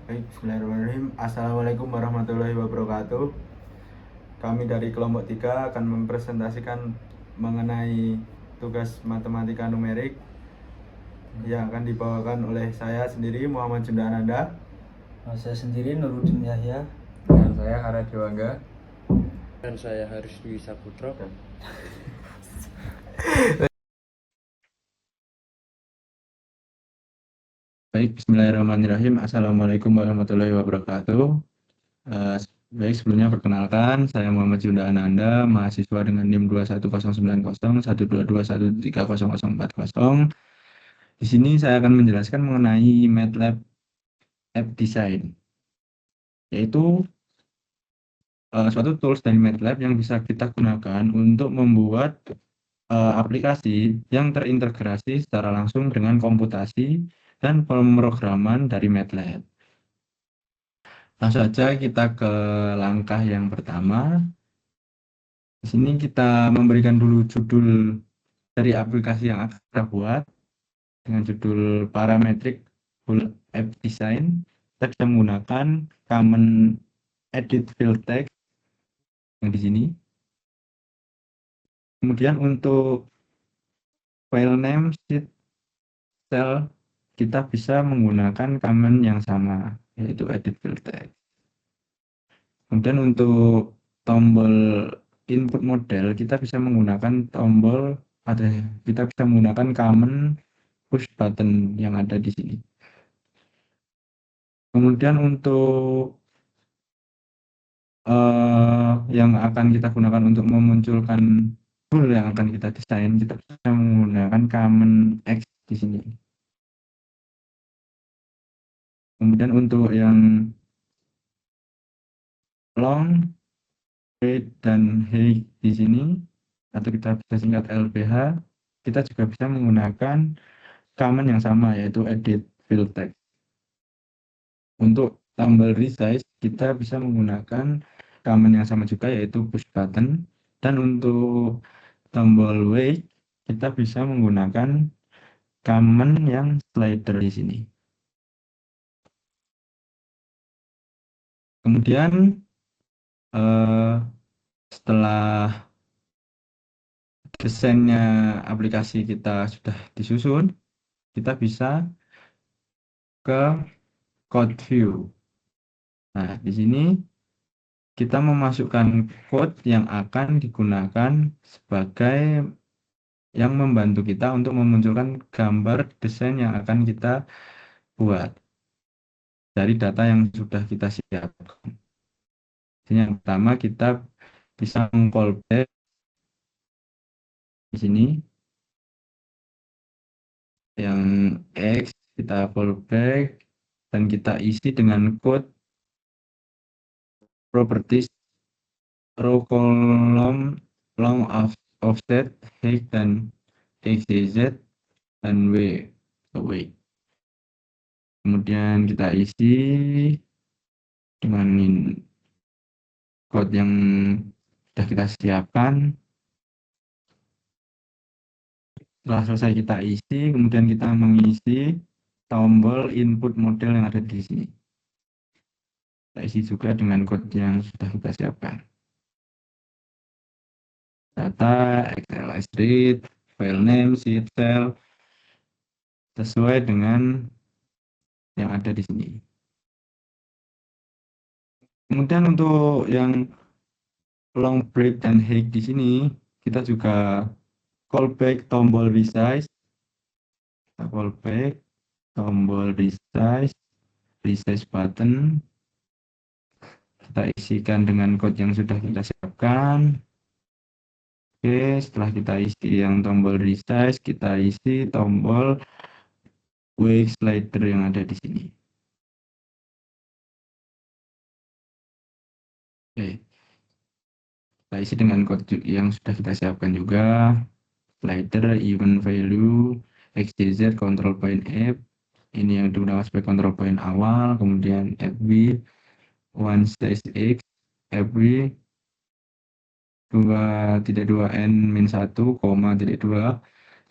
Baik, bismillahirrahmanirrahim. Assalamualaikum warahmatullahi wabarakatuh. Kami dari kelompok 3 akan mempresentasikan mengenai tugas matematika numerik yang akan dibawakan oleh saya sendiri, Muhammad Jundananda. Saya sendiri Nuruddin Yahya. Dan saya Hara Dewangga. Dan saya Haris Dwi Saputra. Baik, bismillahirrahmanirrahim. Assalamualaikum warahmatullahi wabarakatuh. Baik, sebelumnya perkenalkan, saya Muhammad Yunda Ananda, mahasiswa dengan NIM 21090 122113040. Di sini saya akan menjelaskan mengenai MATLAB App Design, yaitu suatu tools dari MATLAB yang bisa kita gunakan untuk membuat aplikasi yang terintegrasi secara langsung dengan komputasi dan pemrograman dari MATLAB. Langsung saja kita ke langkah yang pertama. Di sini kita memberikan dulu judul dari aplikasi yang akan kita buat dengan judul Parametric Full App Design. Kita bisa menggunakan Common Edit Field Text yang di sini. Kemudian untuk file name, sheet, cell, kita bisa menggunakan command yang sama, yaitu Edit Field Text. Kemudian untuk tombol input model, kita bisa menggunakan kita bisa menggunakan command push button yang ada di sini. Kemudian untuk yang akan kita gunakan untuk memunculkan tool yang akan kita desain, kita bisa menggunakan command X di sini. Kemudian untuk yang long, weight, dan height di sini, atau kita bisa singkat LBH, kita juga bisa menggunakan command yang sama, yaitu edit field text. Untuk tombol resize, kita bisa menggunakan command yang sama juga, yaitu push button. Dan untuk tombol weight, kita bisa menggunakan command yang slider di sini. Kemudian setelah desainnya aplikasi kita sudah disusun, kita bisa ke code view. Nah, di sini kita memasukkan code yang akan digunakan sebagai yang membantu kita untuk memunculkan gambar desain yang akan kita buat dari data yang sudah kita siapkan. Yang pertama, kita bisa meng-callback di sini yang X, kita callback dan kita isi dengan code properties row column long offset height dan xyz dan weight. Kemudian kita isi dengan code yang sudah kita siapkan. Setelah selesai kita isi, kemudian kita mengisi tombol input model yang ada di sini. Kita isi juga dengan code yang sudah kita siapkan. Data, XLS read, file name, sheet, cell, sesuai dengan yang ada di sini. Kemudian untuk yang long break dan height di sini, kita juga callback tombol resize. Kita callback tombol resize button. Kita isikan dengan code yang sudah kita siapkan. Oke, setelah kita isi yang tombol resize, kita isi tombol weight slider yang ada di sini. Oke, kita isi dengan code yang sudah kita siapkan juga. Slider, event value, xyz, control point f. Ini yang digunakan sebagai control point awal. Kemudian fb, one size x, fb 2.2 n min 1, tidak 2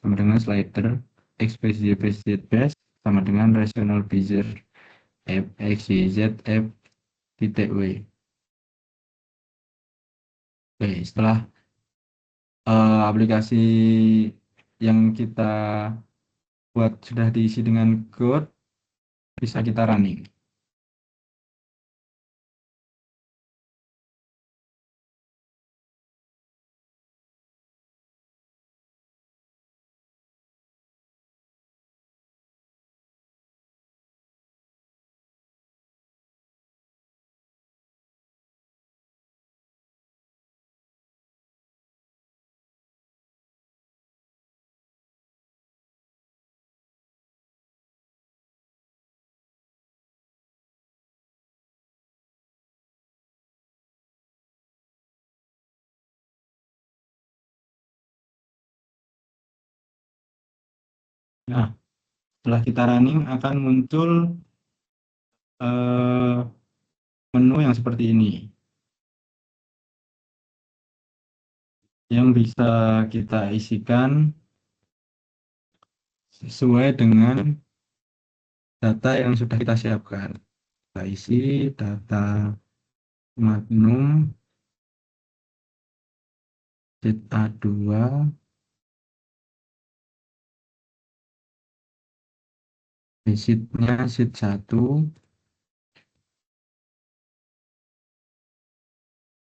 sama dengan slider x base y base z base sama dengan rational bezier f x y z f titik w. Oke, setelah aplikasi yang kita buat sudah diisi dengan code, bisa kita running. Nah, setelah kita running akan muncul eh, menu yang seperti ini, yang bisa kita isikan sesuai dengan data yang sudah kita siapkan. Kita isi data Magnum sheet A2, sheet-nya sheet 1,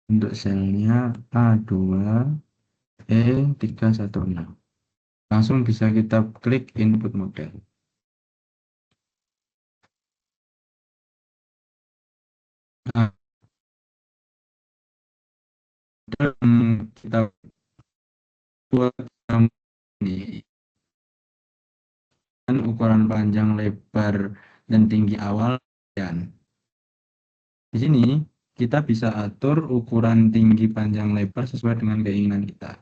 untuk selnya A2 E316. Langsung bisa kita klik input model. Nah, kita buat ini kan ukuran panjang, lebar, dan tinggi awal. Dan di sini kita bisa atur ukuran tinggi, panjang, lebar sesuai dengan keinginan kita.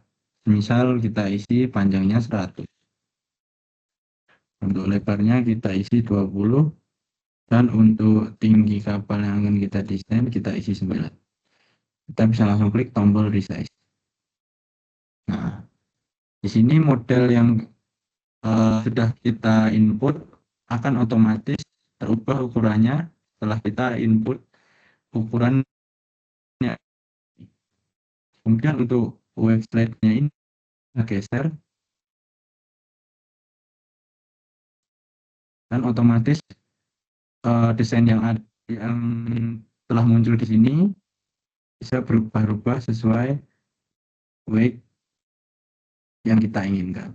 Misal kita isi panjangnya 100. Untuk lebarnya kita isi 20. Dan untuk tinggi kapal yang akan kita desain, kita isi 9. Kita bisa langsung klik tombol resize. Nah, di sini model yang sudah kita input akan otomatis terubah ukurannya setelah kita input ukurannya. Kemudian untuk UX slide-nya ini kita geser, dan otomatis desain yang telah muncul di sini bisa berubah-ubah sesuai UX yang kita inginkan.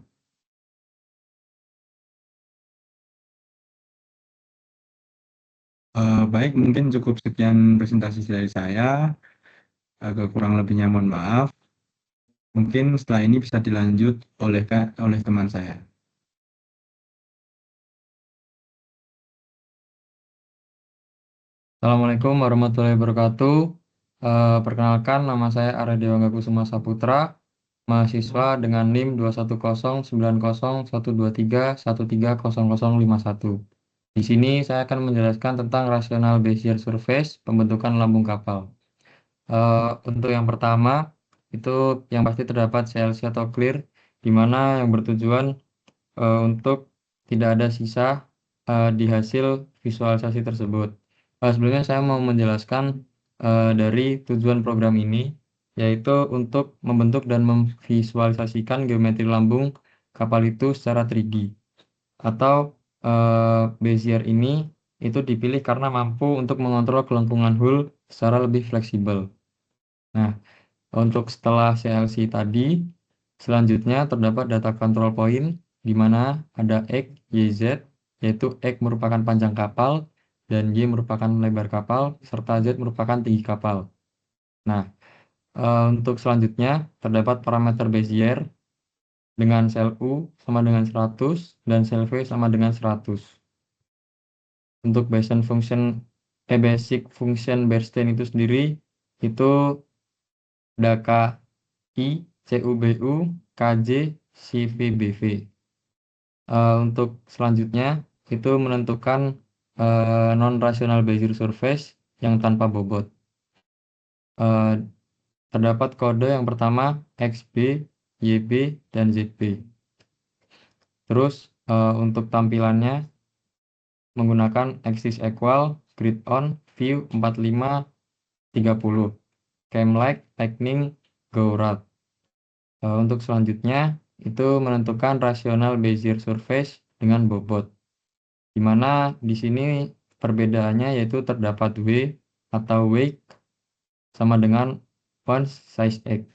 Baik, mungkin cukup sekian presentasi dari saya. Agak kurang lebihnya mohon maaf. Mungkin setelah ini bisa dilanjut oleh teman saya. Assalamualaikum warahmatullahi wabarakatuh. Perkenalkan, nama saya Arya Dewangga Kusuma Saputra, mahasiswa dengan NIM 21090123123130051. Di sini saya akan menjelaskan tentang rational Bezier surface pembentukan lambung kapal. Untuk yang pertama, itu yang pasti terdapat CLC atau clear, di mana yang bertujuan untuk tidak ada sisa di hasil visualisasi tersebut. Sebelumnya saya mau menjelaskan dari tujuan program ini, yaitu untuk membentuk dan memvisualisasikan geometri lambung kapal itu secara 3D. Atau Bezier ini itu dipilih karena mampu untuk mengontrol kelengkungan hull secara lebih fleksibel. Nah, untuk setelah CLC tadi, selanjutnya terdapat data control point, di mana ada X, Y, Z, yaitu X merupakan panjang kapal, dan Y merupakan lebar kapal, serta Z merupakan tinggi kapal. Nah, untuk selanjutnya terdapat parameter Bezier dengan sel U sama dengan 100, dan sel V sama dengan 100. Untuk basic function Bernstein itu sendiri, itu DAKA-I, CUBU, KJ, CVBV. Untuk selanjutnya itu menentukan non-rational Bezier surface yang tanpa bobot. Terdapat kode yang pertama XB, YB, dan ZB. Terus untuk tampilannya menggunakan axis equal, grid on, view 4530, cam light, lightning, go route. Untuk selanjutnya itu menentukan rasional Bezier surface dengan bobot, di mana di sini perbedaannya yaitu terdapat W atau wake sama dengan font size X,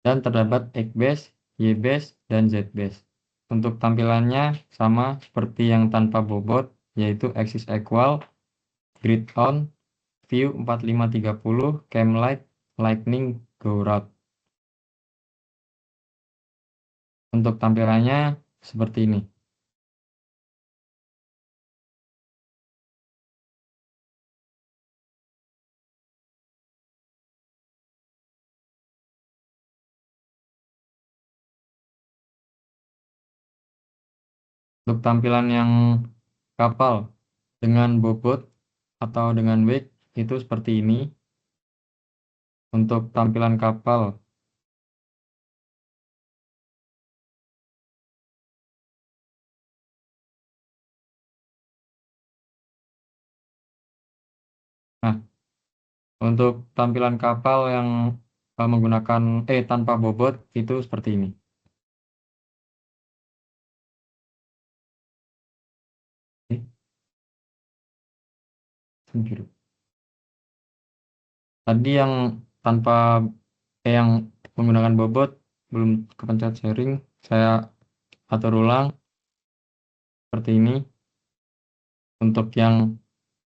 dan terdapat X base, Y base, dan Z base. Untuk tampilannya sama seperti yang tanpa bobot, yaitu axis equal, grid on, view 4530, cam light, lightning, go route. Untuk tampilannya seperti ini. Untuk tampilan yang kapal dengan bobot atau dengan wake itu seperti ini. Untuk tampilan kapal untuk tampilan kapal yang menggunakan tanpa bobot itu seperti ini. Tadi yang tanpa yang menggunakan bobot belum kepencet sharing, saya atur ulang seperti ini. Untuk yang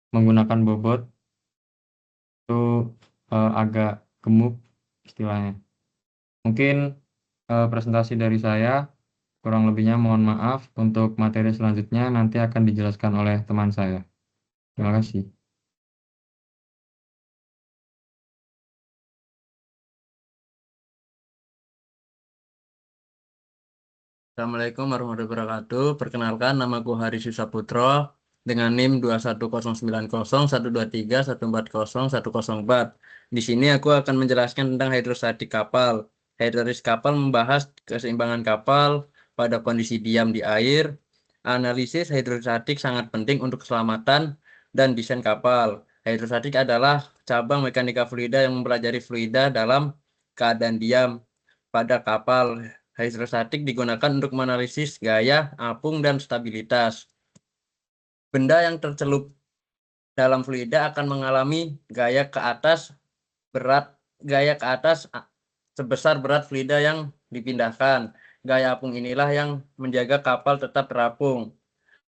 menggunakan bobot itu agak gemuk istilahnya. Mungkin presentasi dari saya, kurang lebihnya mohon maaf. Untuk materi selanjutnya nanti akan dijelaskan oleh teman saya. Terima kasih. Assalamualaikum warahmatullahi wabarakatuh. Perkenalkan, namaku Haris Yusaputro dengan NIM 21090123123140104. Di sini aku akan menjelaskan tentang hidrostatik kapal. Hidrostatik kapal membahas keseimbangan kapal pada kondisi diam di air. Analisis hidrostatik sangat penting untuk keselamatan dan desain kapal. Hidrostatik adalah cabang mekanika fluida yang mempelajari fluida dalam keadaan diam pada kapal. Hidrostatik digunakan untuk menganalisis gaya, apung, dan stabilitas. Benda yang tercelup dalam fluida akan mengalami gaya ke atas sebesar berat fluida yang dipindahkan. Gaya apung inilah yang menjaga kapal tetap terapung.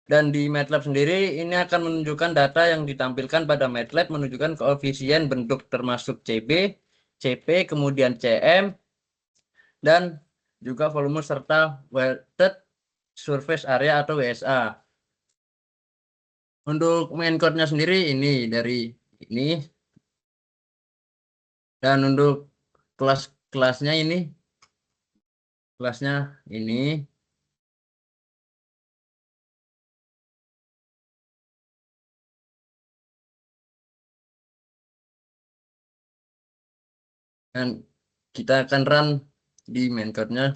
Dan di MATLAB sendiri ini akan menunjukkan data yang ditampilkan pada MATLAB menunjukkan koefisien bentuk termasuk CB, CP, kemudian CM, dan juga volume serta weighted surface area atau WSA. Untuk main code-nya sendiri ini dari ini. Dan untuk kelasnya ini. Dan kita akan run di main code-nya.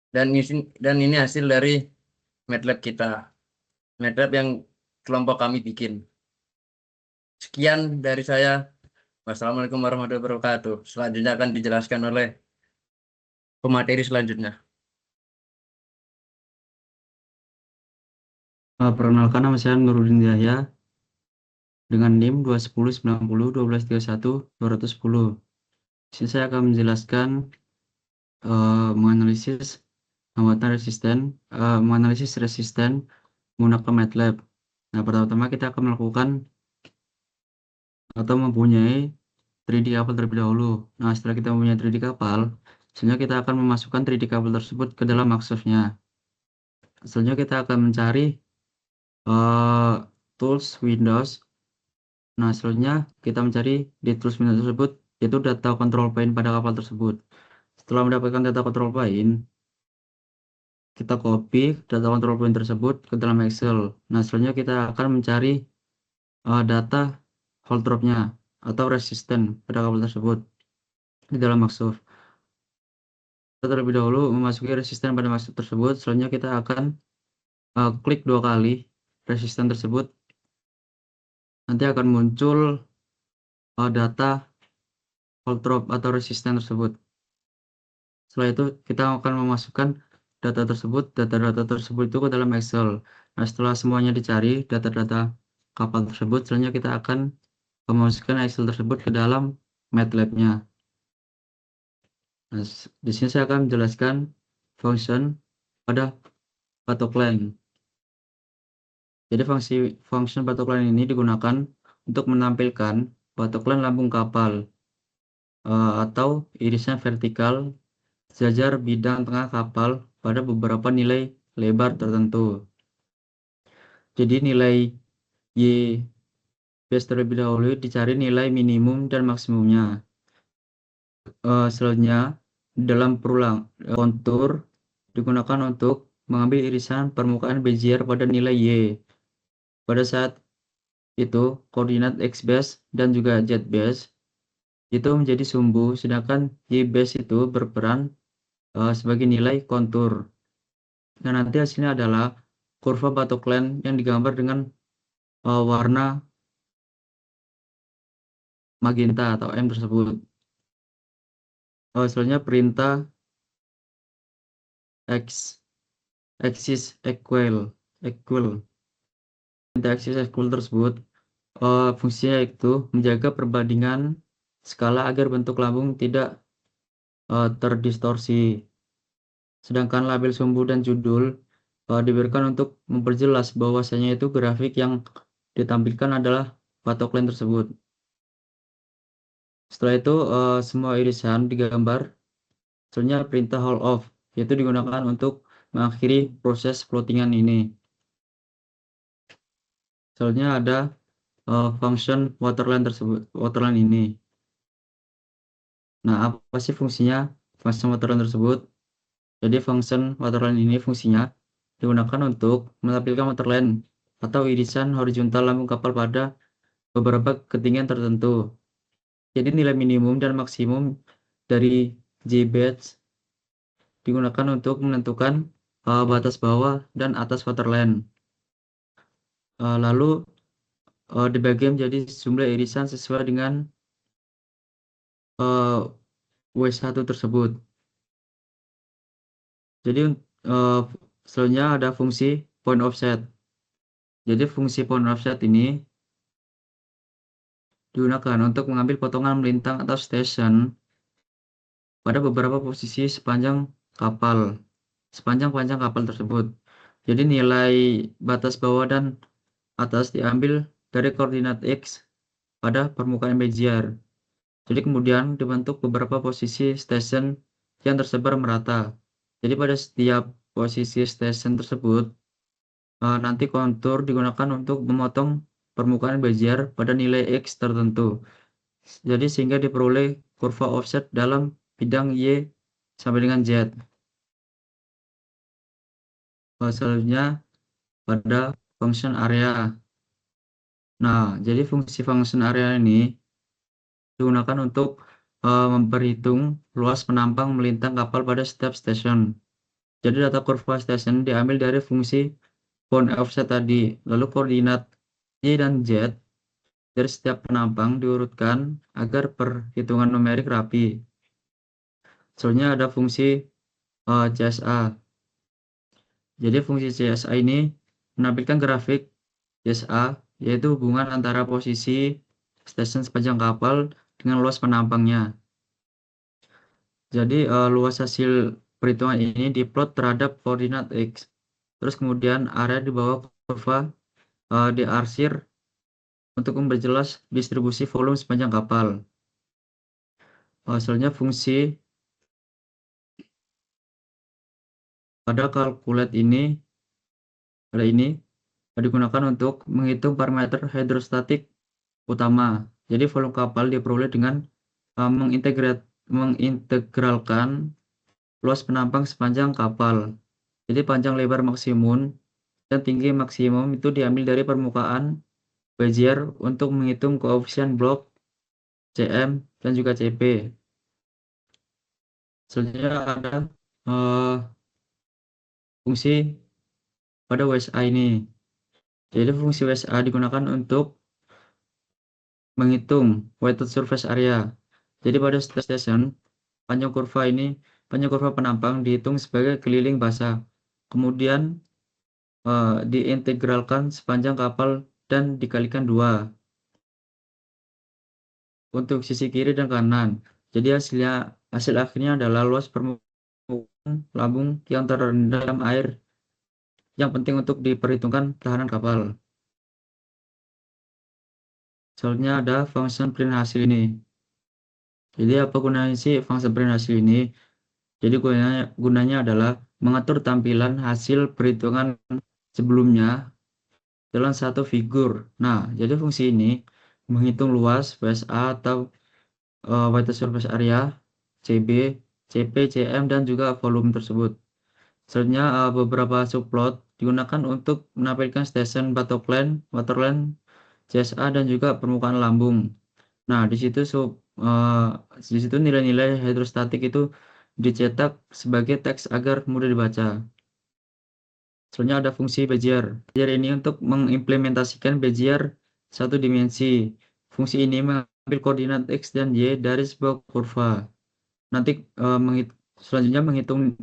Dan ini hasil dari MATLAB kita. MATLAB yang kelompok kami bikin. Sekian dari saya. Wassalamualaikum warahmatullahi wabarakatuh. Selanjutnya akan dijelaskan oleh pemateri selanjutnya. Perkenalkan, nama saya Nuruddin Yahya dengan NIM 210901231 Di sini saya akan menjelaskan menganalisis resisten menggunakan MATLAB. Nah, pertama-tama kita akan melakukan atau mempunyai 3D couple terlebih dahulu. Nah, setelah kita mempunyai 3D couple, selanjutnya kita akan memasukkan 3D couple tersebut ke dalam Microsoft-nya. Selanjutnya kita akan mencari tools Windows. Nah, selanjutnya kita mencari di tools Windows tersebut, yaitu data control point pada kapal tersebut. Setelah mendapatkan data control point, kita copy data control point tersebut ke dalam Excel. Nah, selanjutnya kita akan mencari data hold drop-nya atau resisten pada kabel tersebut di dalam Microsoft. Kita terlebih dahulu memasuki resisten pada Microsoft tersebut. Selanjutnya kita akan klik 2 kali resisten tersebut. Nanti akan muncul data hold drop atau resisten tersebut. Setelah itu kita akan memasukkan data-data tersebut itu ke dalam Excel. Nah, setelah semuanya dicari data-data kapal tersebut, selanjutnya kita akan memasukkan Excel tersebut ke dalam MATLAB-nya. Nah, di sini saya akan menjelaskan function pada batok line. Jadi function batok line ini digunakan untuk menampilkan batok line lambung kapal atau irisan vertikal sejajar bidang tengah kapal pada beberapa nilai lebar tertentu. Jadi nilai Y base terlebih dahulu dicari nilai minimum dan maksimumnya. Selanjutnya dalam kontur digunakan untuk mengambil irisan permukaan bezier pada nilai Y. Pada saat itu koordinat X base dan juga Z base itu menjadi sumbu, sedangkan Y base itu berperan sebagai nilai kontur. Dan nanti hasilnya adalah kurva batok line yang digambar dengan warna magenta atau M tersebut. Selanjutnya perintah axis equal. Perintah axis equal tersebut fungsinya yaitu menjaga perbandingan skala agar bentuk lambung tidak terdistorsi. Sedangkan label sumbu dan judul diberikan untuk memperjelas bahwasanya itu grafik yang ditampilkan adalah batok line tersebut. Setelah itu semua irisan digambar. Selanjutnya perintah hold off, yaitu digunakan untuk mengakhiri proses plottingan ini. Selanjutnya ada function waterline ini. Nah, apa sih fungsinya function waterline tersebut? Jadi function waterline ini fungsinya digunakan untuk menampilkan waterline atau irisan horizontal lambung kapal pada beberapa ketinggian tertentu. Jadi nilai minimum dan maksimum dari J-batch digunakan untuk menentukan batas bawah dan atas waterline. Lalu dibagi menjadi jumlah irisan sesuai dengan W1 tersebut. Jadi selanjutnya ada fungsi point offset. Jadi fungsi point offset ini digunakan untuk mengambil potongan melintang atau station pada beberapa posisi sepanjang panjang kapal tersebut. Jadi nilai batas bawah dan atas diambil dari koordinat X pada permukaan bezier. Jadi kemudian dibentuk beberapa posisi station yang tersebar merata. Jadi pada setiap posisi station tersebut nanti kontur digunakan untuk memotong permukaan bezier pada nilai X tertentu. Jadi sehingga diperoleh kurva offset dalam bidang Y sampai dengan Z. Selanjutnya pada function area. Nah, jadi fungsi function area ini digunakan untuk memperhitung luas penampang melintang kapal pada setiap station. Jadi data kurva station diambil dari fungsi point offset tadi. Lalu koordinat Y dan Z dari setiap penampang diurutkan agar perhitungan numerik rapi. Selanjutnya ada fungsi CSA. Jadi fungsi CSA ini menampilkan grafik CSA, yaitu hubungan antara posisi station sepanjang kapal dengan luas penampangnya. Jadi luas hasil perhitungan ini diplot terhadap koordinat X. Terus kemudian area di bawah kurva diarsir untuk memperjelas distribusi volume sepanjang kapal. Selanjutnya fungsi pada calculate ini digunakan untuk menghitung parameter hidrostatik utama. Jadi volume kapal diperoleh dengan mengintegralkan luas penampang sepanjang kapal. Jadi panjang lebar maksimum dan tinggi maksimum itu diambil dari permukaan Bezier untuk menghitung koefisien blok Cm dan juga Cp. Selanjutnya ada fungsi pada WSA ini. Jadi fungsi WSA digunakan untuk menghitung weighted surface area. Jadi pada station panjang kurva penampang dihitung sebagai keliling basah. Kemudian diintegralkan sepanjang kapal dan dikalikan 2 untuk sisi kiri dan kanan. Jadi hasil akhirnya adalah luas permukaan lambung yang terendam air yang penting untuk diperhitungkan tahanan kapal. Selanjutnya ada function print hasil ini. Jadi apa gunanya sih function print hasil ini? Jadi gunanya adalah mengatur tampilan hasil perhitungan sebelumnya dalam satu figur. Nah, jadi fungsi ini menghitung luas WSA atau weighted surface area, CB, CP, CM, dan juga volume tersebut. Selanjutnya beberapa subplot digunakan untuk menampilkan station waterline, CSA, dan juga permukaan lambung. Nah, di situ nilai-nilai hidrostatik itu dicetak sebagai teks agar mudah dibaca. Selanjutnya ada fungsi Bezier. Bezier ini untuk mengimplementasikan Bezier satu dimensi. Fungsi ini mengambil koordinat X dan Y dari sebuah kurva. Nanti selanjutnya menghitung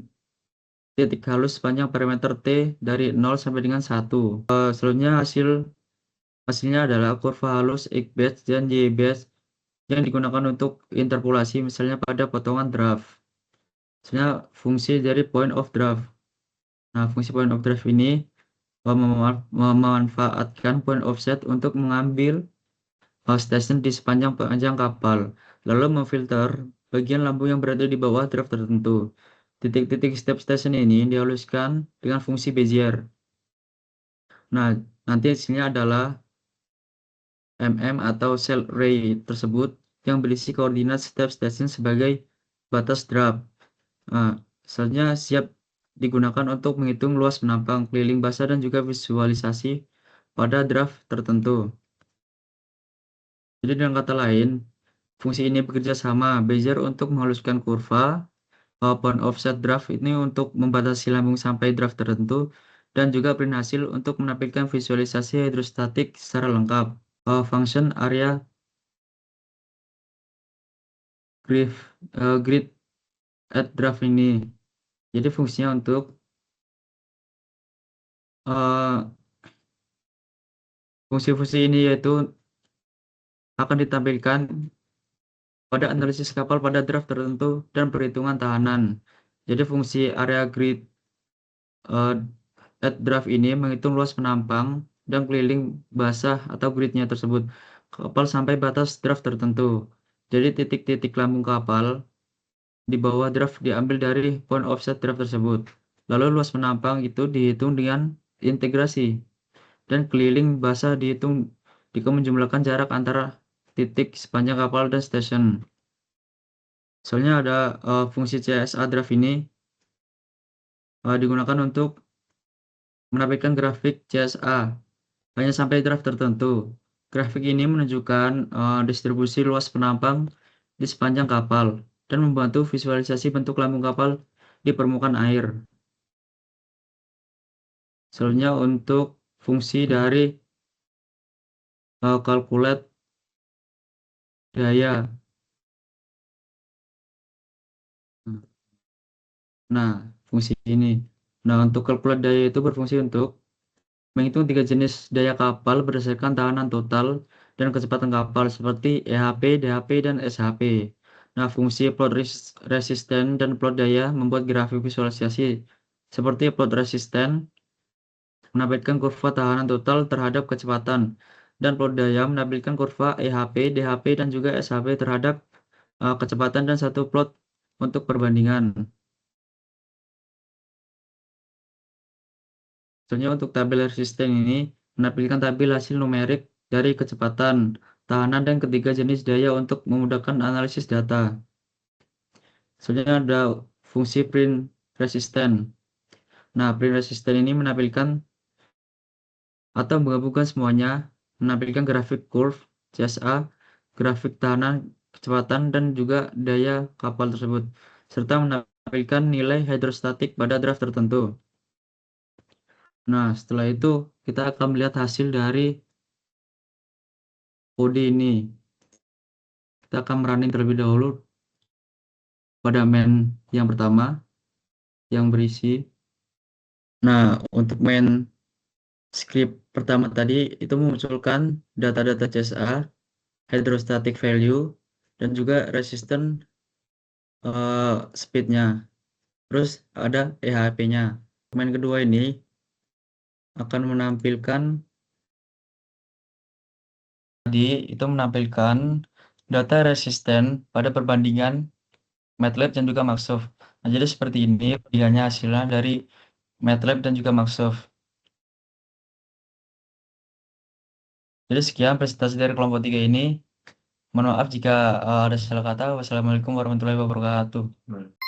titik halus sepanjang perimeter T dari 0 sampai dengan 1. Selanjutnya hasilnya adalah kurva halus X base dan Y base yang digunakan untuk interpolasi misalnya pada potongan draft. Sebenarnya fungsi dari point of draft. Nah, fungsi point of draft ini memanfaatkan point offset untuk mengambil station di sepanjang kapal, lalu memfilter bagian lambung yang berada di bawah draft tertentu. Titik-titik step station ini dihaluskan dengan fungsi Bezier. Nah, nanti hasilnya adalah atau cell array tersebut yang berisi koordinat step station sebagai batas draft. Nah, selanjutnya siap digunakan untuk menghitung luas penampang keliling basah dan juga visualisasi pada draft tertentu. Jadi dengan kata lain, fungsi ini bekerja sama Bezier untuk menghaluskan kurva, point offset draft ini untuk membatasi lambung sampai draft tertentu, dan juga print hasil untuk menampilkan visualisasi hidrostatik secara lengkap. Function area grid at draft ini. Jadi fungsinya untuk fungsi-fungsi ini yaitu akan ditampilkan pada analisis kapal pada draft tertentu dan perhitungan tahanan. Jadi fungsi area grid at draft ini menghitung luas penampang dan keliling basah atau gridnya tersebut kapal sampai batas draft tertentu. Jadi titik-titik lambung kapal di bawah draft diambil dari point offset draft tersebut. Lalu luas penampang itu dihitung dengan integrasi dan keliling basah dihitung jika menjumlahkan jarak antara titik sepanjang kapal dan station. Soalnya ada fungsi CSA draft ini digunakan untuk menampilkan grafik CSA hanya sampai draft tertentu. Grafik ini menunjukkan distribusi luas penampang di sepanjang kapal dan membantu visualisasi bentuk lambung kapal di permukaan air. Selanjutnya untuk fungsi dari calculate daya. Nah, fungsi ini. Nah, untuk calculate daya itu berfungsi untuk menghitung 3 jenis daya kapal berdasarkan tahanan total dan kecepatan kapal seperti EHP, DHP, dan SHP. Nah, fungsi plot resisten dan plot daya membuat grafik visualisasi seperti plot resisten menampilkan kurva tahanan total terhadap kecepatan dan plot daya menampilkan kurva EHP, DHP, dan juga SHP terhadap kecepatan dan satu plot untuk perbandingan. Soalnya untuk tabel resisten ini menampilkan tabel hasil numerik dari kecepatan, tahanan, dan ketiga jenis daya untuk memudahkan analisis data. Selanjutnya ada fungsi print resistant. Nah, print resistant ini menampilkan atau menggabungkan semuanya, menampilkan grafik curve CSA, grafik tahanan, kecepatan, dan juga daya kapal tersebut, serta menampilkan nilai hidrostatik pada draft tertentu. Nah, setelah itu kita akan melihat hasil dari kode ini. Kita akan merunning terlebih dahulu pada main yang pertama yang berisi. Nah, untuk main script pertama tadi itu memunculkan data-data CSA, hydrostatic value, dan juga resistance speed-nya. Terus ada EHP-nya. Main kedua ini akan menampilkan data resisten pada perbandingan MATLAB dan juga Microsoft. Nah, jadi seperti ini perbandingannya hasilnya dari MATLAB dan juga Microsoft. Jadi sekian presentasi dari kelompok 3 ini. Mohon maaf jika ada salah kata. Wassalamualaikum warahmatullahi wabarakatuh.